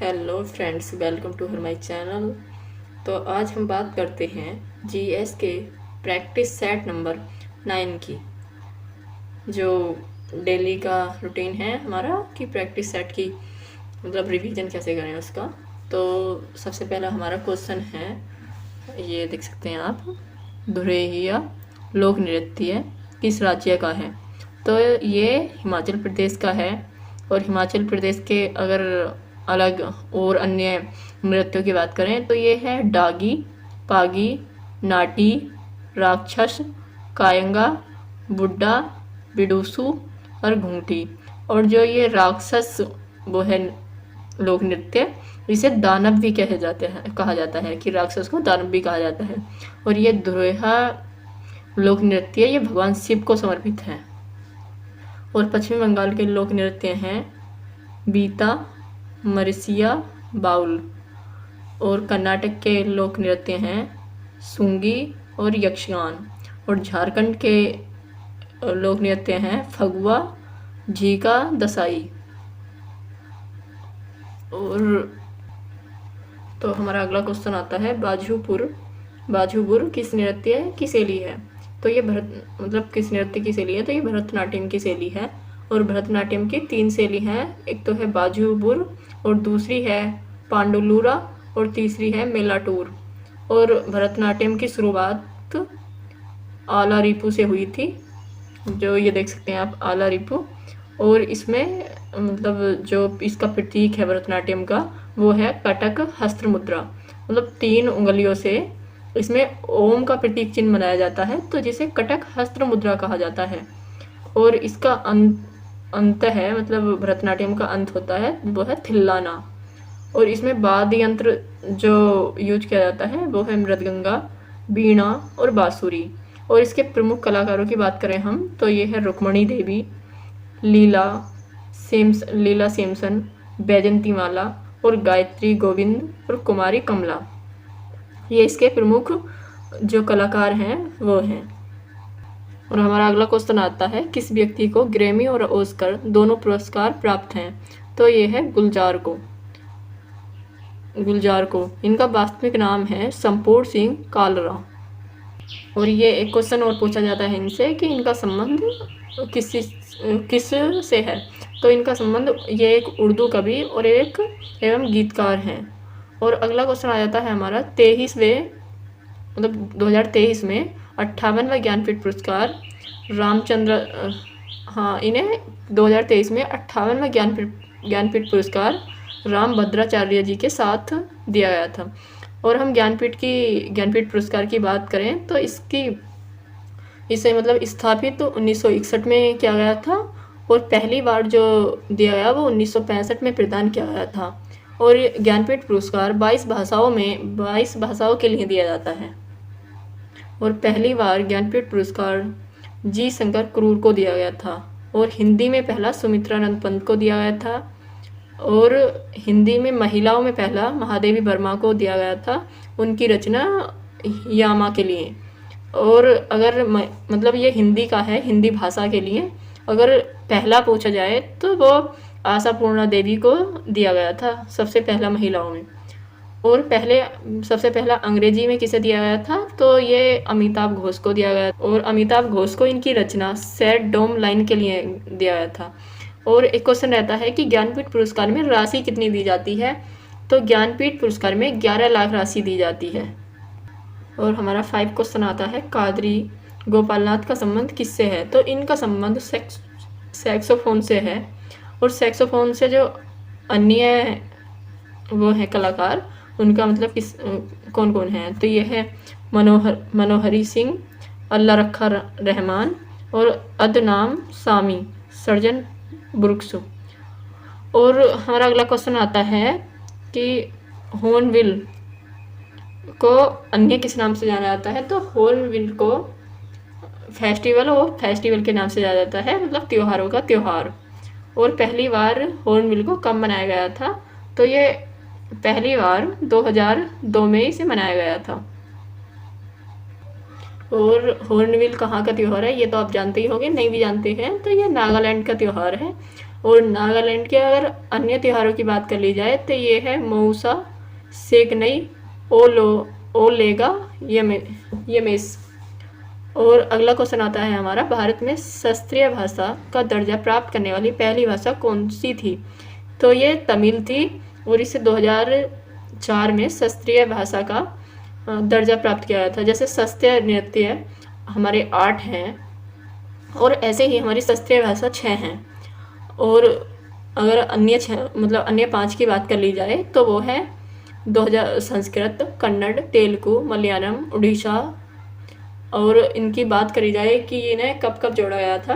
Hello friends, welcome to my channel. तो आज हम बात करते हैं जीएस के प्रैक्टिस सेट नंबर 9 की। जो डेली का रूटीन है हमारा कि प्रैक्टिस सेट की मतलब रिवीजन कैसे करें उसका। तो सबसे पहला हमारा क्वेश्चन है, ये देख सकते हैं आप, धुरेहिया लोक नृत्य किस राज्य का है। तो ये हिमाचल प्रदेश का है। और हिमाचल प्रदेश के अगर अलग और अन्य नृत्यों की बात करें तो ये है डागी, पागी, नाटी, राक्षस, कायंगा, बुड्ढा, बिडूसू और घूंटी। और जो ये राक्षस वो है लोक नृत्य, इसे दानव भी कहा जाता है कि राक्षस को दानव भी कहा जाता है। और ये धुरेहा लोक नृत्य ये भगवान शिव को समर्पित है। और पश्चिम बंगाल के लोक नृत्य हैं बीता, मरसिया, बाउल। और कर्नाटक के लोक नृत्य हैं सुंगी और यक्षगान। और झारखंड के लोक नृत्य हैं फगुआ, झीका, दसाई। और तो हमारा अगला क्वेश्चन आता है बाजूपुर किस नृत्य की शैली है। तो ये किस नृत्य की शैली है, तो ये भरतनाट्यम की शैली है। और भरतनाट्यम की 3 शैली हैं, एक तो है बाजूपुर और दूसरी है पांडुलूरा और तीसरी है मेलाटूर। और भरतनाट्यम की शुरुआत आलारिपू से हुई थी, जो ये देख सकते हैं आप आलारिपू। और इसमें जो इसका प्रतीक है भरतनाट्यम का वो है कटक हस्त मुद्रा। 3 उंगलियों से इसमें ओम का प्रतीक चिन्ह बनाया जाता है, तो जिसे कटक हस्त मुद्रा कहा जाता है। और इसका अंत है भरतनाट्यम का अंत होता है वो है थिल्लाना। और इसमें वाद्य यंत्र जो यूज किया जाता है वो है मृदंगा, वीणा और बांसुरी। और इसके प्रमुख कलाकारों की बात करें हम तो ये है रुक्मणी देवी, लीला सेमसन, बैजंती माला और गायत्री गोविंद और कुमारी कमला। ये इसके प्रमुख जो कलाकार हैं वो हैं। और हमारा अगला क्वेश्चन आता है, किस व्यक्ति को ग्रैमी और ऑस्कर दोनों पुरस्कार प्राप्त हैं। तो ये है गुलजार को। इनका वास्तविक नाम है संपूर्ण सिंह कालरा। और ये एक क्वेश्चन और पूछा जाता है इनसे कि इनका संबंध किस से है। तो इनका संबंध, ये एक उर्दू कवि और एक एवं गीतकार हैं। और अगला क्वेश्चन आ जाता है हमारा 2023 में 58वां ज्ञानपीठ पुरस्कार रामचंद्र, इन्हें 2023 में 58वां ज्ञानपीठ पुरस्कार रामभद्राचार्य जी के साथ दिया गया था। और हम ज्ञानपीठ पुरस्कार की बात करें तो इसे स्थापित 1961 में किया गया था। और पहली बार जो दिया गया वो 1965 में प्रदान किया गया था। और ज्ञानपीठ पुरस्कार 22 भाषाओं के लिए दिया जाता है। और पहली बार ज्ञानपीठ पुरस्कार जी शंकर क्रूर को दिया गया था। और हिंदी में पहला सुमित्रानंद पंत को दिया गया था। और हिंदी में महिलाओं में पहला महादेवी वर्मा को दिया गया था, उनकी रचना यामा के लिए। और अगर ये हिंदी का है, हिंदी भाषा के लिए अगर पहला पूछा जाए तो वो आशापूर्णा देवी को दिया गया था सबसे पहला महिलाओं में। और सबसे पहला अंग्रेजी में किसे दिया गया था, तो ये अमिताभ घोष को दिया गया। और अमिताभ घोष को इनकी रचना सैड डोम लाइन के लिए दिया गया था। और एक क्वेश्चन रहता है कि ज्ञानपीठ पुरस्कार में राशि कितनी दी जाती है। तो ज्ञानपीठ पुरस्कार में 11 लाख राशि दी जाती है। और हमारा 5 क्वेश्चन आता है, कादरी गोपालनाथ का संबंध किससे है। तो इनका संबंध सैक्सोफोन से है। और सैक्सोफोन से जो अन्य वो हैं कलाकार, उनका कौन कौन है। तो ये है मनोहरी सिंह, अल्लाह रखा रहमान और अदनाम सामी, सर्जन ब्रुक्स। और हमारा अगला क्वेश्चन आता है कि हॉर्नबिल को अन्य किस नाम से जाना जाता है। तो हॉर्नबिल को फेस्टिवल के नाम से जाना जाता है, त्योहारों का त्योहार। और पहली बार हॉर्नबिल को कब मनाया गया था। तो ये पहली बार 2002 में इसे मनाया गया था। और हॉर्नबिल कहाँ का त्यौहार है, ये तो आप जानते ही होंगे, नहीं भी जानते हैं तो ये नागालैंड का त्यौहार है। और नागालैंड के अगर अन्य त्योहारों की बात कर ली जाए तो ये है मऊसा, सेकनई, ओलेगा, यमेस। और अगला क्वेश्चन आता है हमारा, भारत में शास्त्रीय भाषा का दर्जा प्राप्त करने वाली पहली भाषा कौन सी थी? तो ये तमिल थी और इसे 2004 में शास्त्रीय भाषा का दर्जा प्राप्त किया गया था। जैसे शास्त्रीय नृत्य हमारे 8 हैं और ऐसे ही हमारी शास्त्रीय भाषा 6 हैं। और अगर अन्य 6 मतलब अन्य 5 की बात कर ली जाए तो वो है 2000 संस्कृत, कन्नड़, तेलुगु, मलयालम, उड़ीसा। और इनकी बात करी जाए कि इन्हें कब कब जोड़ा गया था,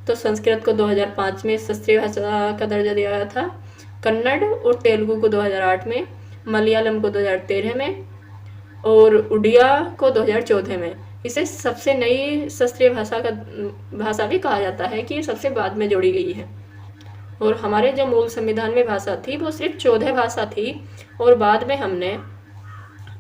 तो संस्कृत को 2005 में शास्त्रीय भाषा का दर्जा दिया गया था, कन्नड़ और तेलुगु को 2008 में, मलयालम को 2013 में और उड़िया को 2014 में। इसे सबसे नई शास्त्रीय भाषा भी कहा जाता है कि ये सबसे बाद में जोड़ी गई है। और हमारे जो मूल संविधान में भाषा थी वो सिर्फ 14 भाषा थी और बाद में हमने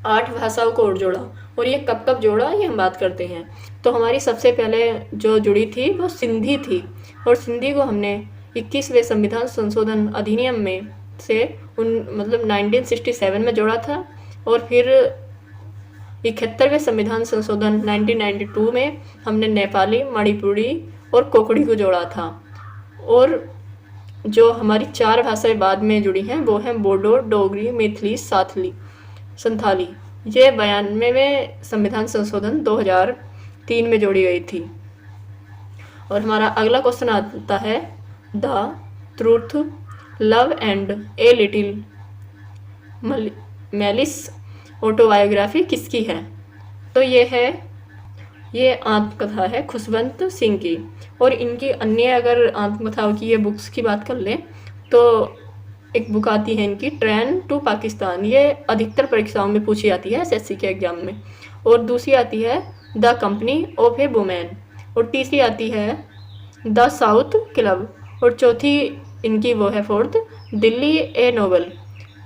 8 भाषाओं को और जोड़ा। और ये कब कब जोड़ा ये हम बात करते हैं। तो हमारी सबसे पहले जो जुड़ी थी वो सिंधी थी और सिंधी को हमने 21वें संविधान संशोधन अधिनियम में से 1967 में जोड़ा था। और फिर 71वें संविधान संशोधन 1992 में हमने नेपाली, मणिपुरी और कोकड़ी को जोड़ा था। और जो हमारी 4 भाषाएं बाद में जुड़ी हैं वो हैं बोडो, डोगरी, मैथिली, संथाली। ये 92वें संविधान संशोधन 2003 में जोड़ी गई थी। और हमारा अगला क्वेश्चन आता है, the truth, love and a little malice autobiography किसकी है? तो ये आत्मकथा है खुशवंत सिंह की। और इनकी अन्य अगर आत्मकथाओं की ये बुक्स की बात कर लें तो एक बुक आती है इनकी, ट्रेन टू पाकिस्तान। ये अधिकतर परीक्षाओं में पूछी जाती है एसएससी के एग्जाम में। और दूसरी आती है the company of A women. और तीसरी आती है द साउथ क्लब। और चौथी इनकी वो है 4th, दिल्ली ए नोवेल।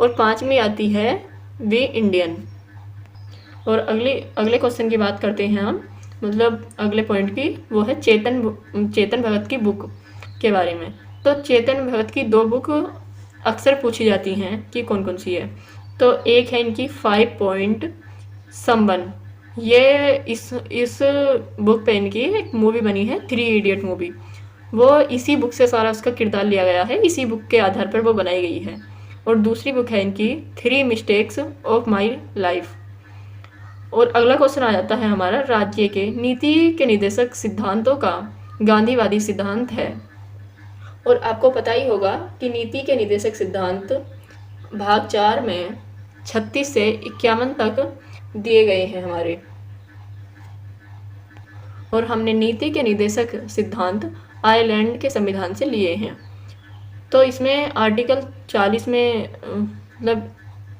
और 5वीं आती है वी इंडियन। और अगले क्वेश्चन की बात करते हैं हम, मतलब अगले पॉइंट की, वो है चेतन भगत की बुक के बारे में। तो चेतन भगत की 2 बुक अक्सर पूछी जाती हैं कि कौन कौन सी है। तो एक है इनकी 5 पॉइंट संबन। ये इस बुक पे इनकी एक मूवी बनी है, 3 इडियट मूवी। वो इसी बुक से सारा उसका किरदार लिया गया है, इसी बुक के आधार पर वो बनाई गई है। और दूसरी बुक है इनकी 3 मिस्टेक्स ऑफ माई लाइफ। और अगला क्वेश्चन आ जाता है हमारा, राज्य के नीति के निर्देशक सिद्धांतों का गांधीवादी सिद्धांत है। और आपको पता ही होगा कि नीति के निर्देशक सिद्धांत भाग 4 में 36 से 51 तक दिए गए हैं हमारे। और हमने नीति के निर्देशक सिद्धांत आयरलैंड के संविधान से लिए हैं। तो इसमें आर्टिकल 40 में मतलब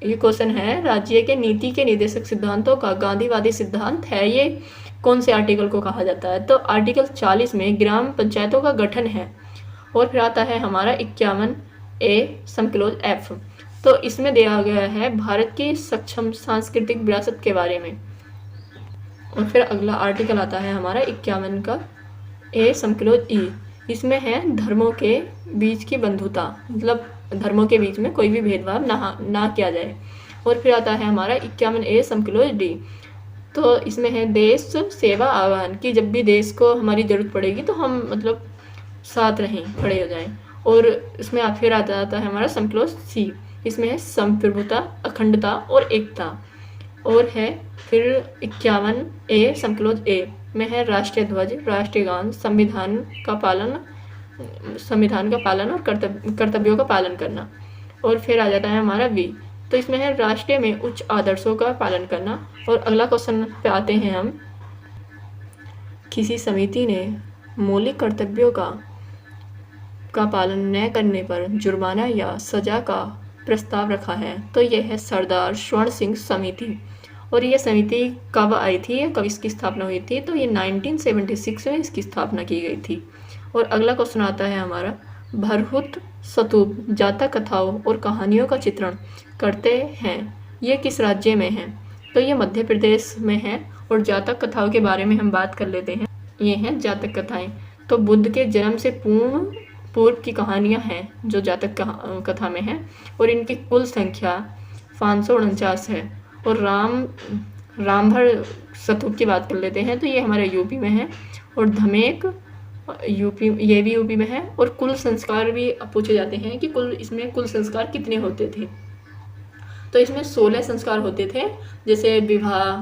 ये क्वेश्चन है, राज्य के नीति के निर्देशक सिद्धांतों का गांधीवादी सिद्धांत है, ये कौन से आर्टिकल को कहा जाता है? तो आर्टिकल 40 में ग्राम पंचायतों का गठन है। और फिर आता है हमारा 51A समक्लोज F। तो इसमें दिया गया है भारत की सक्षम सांस्कृतिक विरासत के बारे में। और फिर अगला आर्टिकल आता है हमारा 51 का A समक्लोज E। इसमें है धर्मों के बीच की बंधुता, मतलब धर्मों के बीच में कोई भी भेदभाव ना किया जाए। और फिर आता है हमारा 51A समक्लोज D। तो इसमें है देश सेवा आह्वान, कि जब भी देश को हमारी ज़रूरत पड़ेगी तो हम मतलब साथ रहें, खड़े हो जाएं। और इसमें फिर आता है हमारा समक्लोज C। इसमें है संप्रभुता, अखंडता और एकता। और है फिर 51A समक्लोज A में है राष्ट्रीय ध्वज, राष्ट्रीय गान, संविधान का पालन और कर्तव्यों का पालन करना। और फिर आ जाता है हमारा V। तो इसमें है राष्ट्रीय में उच्च आदर्शों का पालन करना। और अगला क्वेश्चन पे आते हैं हम, किसी समिति ने मौलिक कर्तव्यों का पालन न करने पर जुर्माना या सजा का प्रस्ताव रखा है। तो यह है सरदार स्वर्ण सिंह समिति। और ये समिति कब आई थी, कब इसकी स्थापना हुई थी? तो ये 1976 में इसकी स्थापना की गई थी। और अगला क्वेश्चन आता है हमारा, भरहुत स्तूप जातक कथाओं और कहानियों का चित्रण करते हैं, ये किस राज्य में है? तो ये मध्य प्रदेश में है। और जातक कथाओं के बारे में हम बात कर लेते हैं। ये हैं जातक कथाएं। तो बुद्ध के जन्म से पूर्व की कहानियाँ हैं जो जातक कथा में हैं, और इनकी कुल संख्या 549 है। और रामभर स्तूप की बात कर लेते हैं तो ये हमारे यूपी में है, और धमेक यूपी, ये भी यूपी में है। और कुल संस्कार भी पूछे जाते हैं कि इसमें कुल संस्कार कितने होते थे। तो इसमें 16 संस्कार होते थे, जैसे विवाह,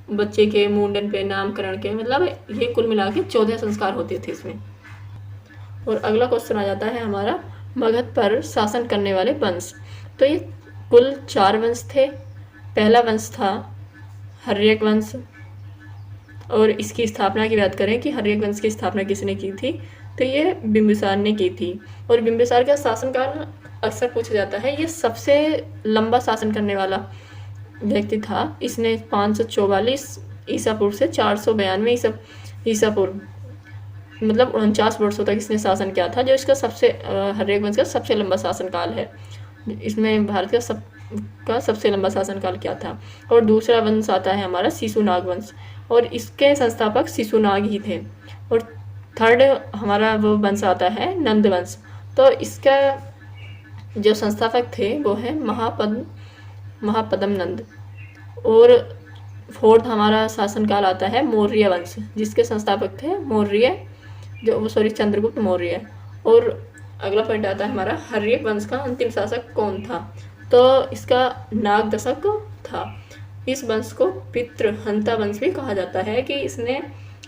बच्चे के मुंडन पे, नामकरण के, मतलब ये कुल मिला के 14 संस्कार होते थे इसमें। और अगला क्वेश्चन आ जाता है हमारा, मगध पर शासन करने वाले वंश। तो ये कुल 4 वंश थे। पहला वंश था हर्यक वंश, और इसकी स्थापना की बात करें कि हर्यक वंश की स्थापना किसने की थी, तो ये बिंबिसार ने की थी। और बिंबिसार का शासनकाल अक्सर पूछा जाता है, ये सबसे लंबा शासन करने वाला व्यक्ति था। इसने 544 ईसा पूर्व से 492 ईसा पूर्व, मतलब 49 वर्षों तक इसने शासन किया था, जो इसका हर्यक वंश का सबसे लंबा शासनकाल है। इसमें भारत का सबसे लंबा शासनकाल क्या था। और दूसरा वंश आता है हमारा शिशुनाग वंश, और इसके संस्थापक शिशुनाग ही थे। और थर्ड हमारा वो वंश आता है नंद वंश, तो इसका जो संस्थापक थे वो है महापद्म नंद। और फोर्थ हमारा शासनकाल आता है मौर्य वंश, जिसके संस्थापक थे चंद्रगुप्त मौर्य। और अगला पॉइंट आता है हमारा, हर्यक वंश का अंतिम शासक कौन था, तो इसका नागदशक था। इस वंश को पितृहंता वंश भी कहा जाता है कि इसने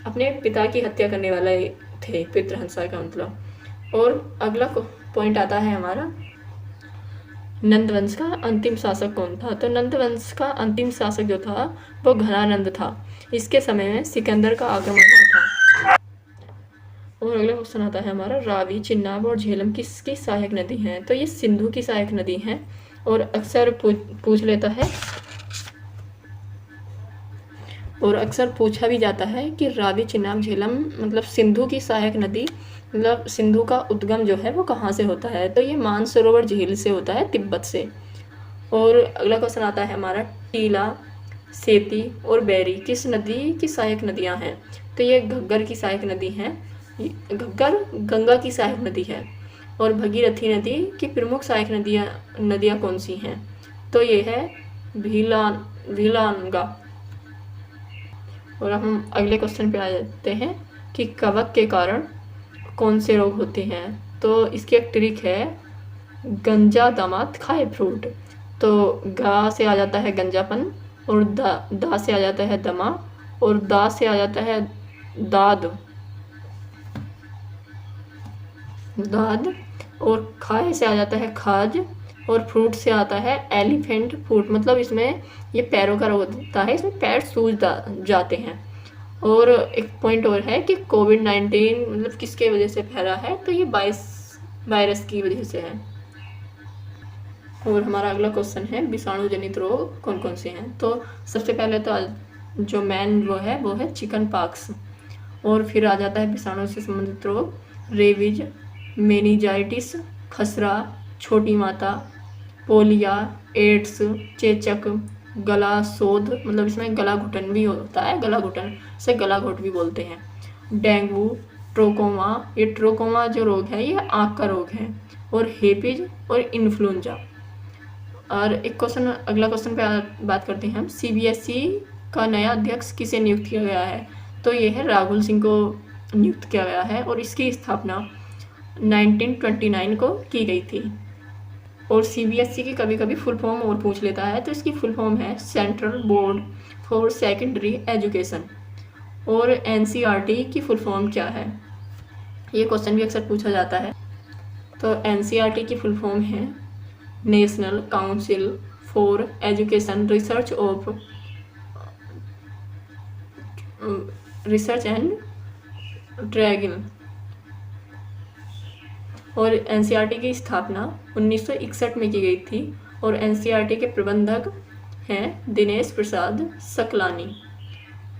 अपने पिता की हत्या करने वाले थे, पितृहंसा का मतलब। और अगला पॉइंट आता है हमारा, नंद वंश का अंतिम शासक कौन था, तो नंद वंश का अंतिम शासक जो था वो घनानंद था। इसके समय में सिकंदर का आक्रमण हुआ था। और अगला क्वेश्चन आता है हमारा, रावी, चिन्नाब और झेलम किसकी सहायक नदी हैं, तो ये सिंधु की सहायक नदी हैं। और अक्सर पूछ लेता है, और अक्सर पूछा भी जाता है कि रावी, चिन्नाब, झेलम मतलब सिंधु की सहायक नदी, मतलब सिंधु का उद्गम जो है वो कहाँ से होता है, तो ये मानसरोवर झील से होता है, तिब्बत से। और अगला क्वेश्चन आता है हमारा, टीला, सेती और बैरी किस नदी की सहायक नदियाँ हैं, तो ये घग्गर की सहायक नदी हैं। घग्गर गंगा की सहायक नदी है। और भगीरथी नदी की प्रमुख सहायक नदियाँ कौन सी हैं, तो ये है भीलांगा। और हम अगले क्वेश्चन पे आ जाते हैं कि कवक के कारण कौन से रोग होते हैं, तो इसकी एक ट्रिक है, गंजा दामात खाए फ्रूट। तो गा से आ जाता है गंजापन, और दा से आ जाता है दमा, और दा से आ जाता है दाद, और खाए से आ जाता है खाज, और फ्रूट से आता है एलिफेंट फ्रूट, मतलब इसमें ये पैरों का रोग होता है, इसमें पैर सूज जाते हैं। और एक पॉइंट और है कि कोविड-19 मतलब किसके वजह से फैला है, तो ये वायरस की वजह से है। और हमारा अगला क्वेश्चन है, विषाणु जनित रोग कौन कौन से हैं, तो सबसे पहले तो जो मेन वो है चिकन पॉक्स। और फिर आ जाता है विषाणु से संबंधित रोग, रेबीज, मेनिंजाइटिस, खसरा, छोटी माता, पोलिया, एड्स, चेचक, गला शोध, मतलब इसमें गला घुटन भी होता है, गला घुटन से गला घोट भी बोलते हैं, डेंगू, ट्रोकोमा, ये ट्रोकोमा जो रोग है ये आँख का रोग है, और हेपीज और इन्फ्लुएंजा। और अगला क्वेश्चन पे बात करते हैं हम, CBSE का नया अध्यक्ष किसे नियुक्त किया गया है, तो ये है राहुल सिंह को नियुक्त किया गया है, और इसकी स्थापना 1929 को की गई थी। और CBSE की कभी कभी फुल फॉर्म और पूछ लेता है, तो इसकी फुल फॉर्म है central board for secondary education. और NCERT की फुल फॉर्म क्या है, ये क्वेश्चन भी अक्सर पूछा जाता है। तो NCERT की फुल फॉर्म है national council for education research and training. और NCERT की स्थापना 1961 में की गई थी, और NCERT के प्रबंधक हैं दिनेश प्रसाद सकलानी।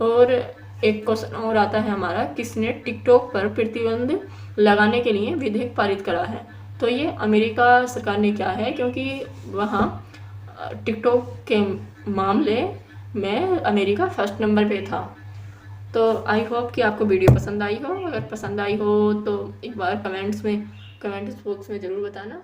और एक क्वेश्चन और आता है हमारा, किसने टिकटॉक पर प्रतिबंध लगाने के लिए विधेयक पारित करा है, तो ये अमेरिका सरकार ने किया है, क्योंकि वहाँ टिकटॉक के मामले में अमेरिका फर्स्ट नंबर पे था। तो आई होप कि आपको वीडियो पसंद आई हो। अगर पसंद आई हो तो एक बार कमेंट्स में कमेंट बॉक्स में ज़रूर बताना।